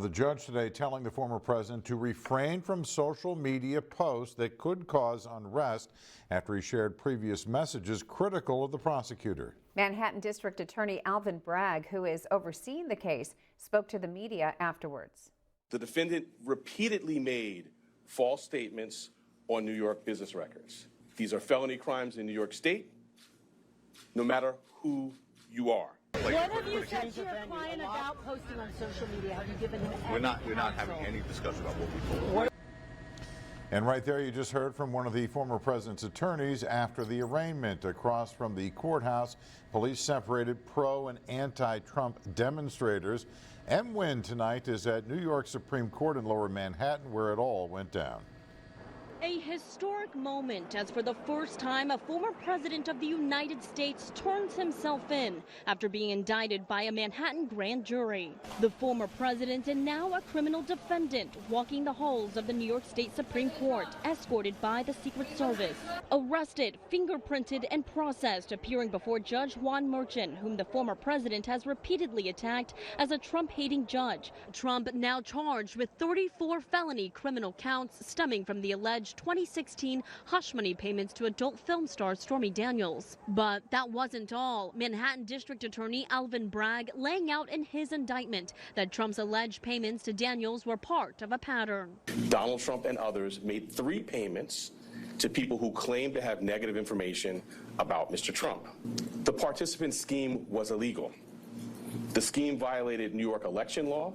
The judge today telling the former president to refrain from social media posts that could cause unrest after he shared previous messages critical of the prosecutor. Manhattan District Attorney Alvin Bragg, who is overseeing the case, spoke to the media afterwards. The defendant repeatedly made false statements on New York business records. These are felony crimes in New York State, no matter who you are. What have you said to your client about posting on social media? Have you given him any We're not having any discussion about what we told him. And right there you just heard from one of the former president's attorneys after the arraignment. Across from the courthouse, police separated pro and anti-Trump demonstrators. M. Wynn tonight is at New York Supreme Court in Lower Manhattan, where it all went down. A historic moment as for the first time a former president of the United States turns himself in after being indicted by a Manhattan grand jury. The former president and now a criminal defendant walking the halls of the New York State Supreme Court, escorted by the Secret Service. Arrested, fingerprinted, and processed, appearing before Judge Juan Merchan, whom the former president has repeatedly attacked as a Trump-hating judge. Trump now charged with 34 felony criminal counts stemming from the alleged 2016 hush money payments to adult film star Stormy Daniels. But that wasn't all. Manhattan District Attorney Alvin Bragg laying out in his indictment that Trump's alleged payments to Daniels were part of a pattern. Donald Trump and others made 3 payments to people who claimed to have negative information about Mr. Trump. The participant scheme was illegal. The scheme violated New York election law,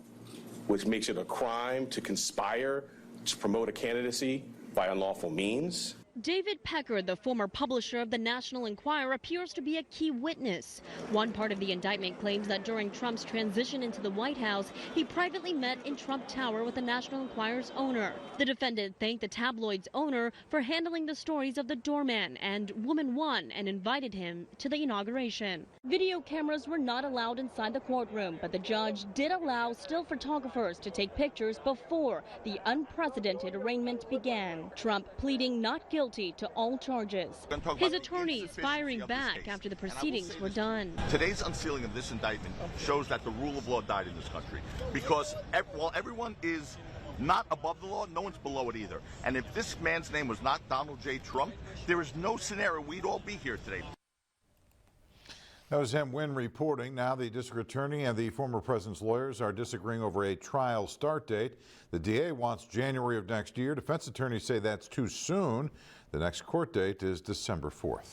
which makes it a crime to conspire to promote a candidacy by unlawful means. David Pecker, the former publisher of the National Enquirer, appears to be a key witness. One part of the indictment claims that during Trump's transition into the White House, he privately met in Trump Tower with the National Enquirer's owner. The defendant thanked the tabloid's owner for handling the stories of the doorman and Woman One and invited him to the inauguration. Video cameras were not allowed inside the courtroom, but the judge did allow still photographers to take pictures before the unprecedented arraignment began. Trump pleading not guilty to all charges. His attorneys firing back after the proceedings were done. Today's unsealing of this indictment shows that the rule of law died in this country, because while everyone is not above the law, no one's below it either. And if this man's name was not Donald J. Trump, there is no scenario we'd all be here today. That was M. Wynn reporting. Now the district attorney and the former president's lawyers are disagreeing over a trial start date. The DA wants January of next year. Defense attorneys say that's too soon. The next court date is December 4th.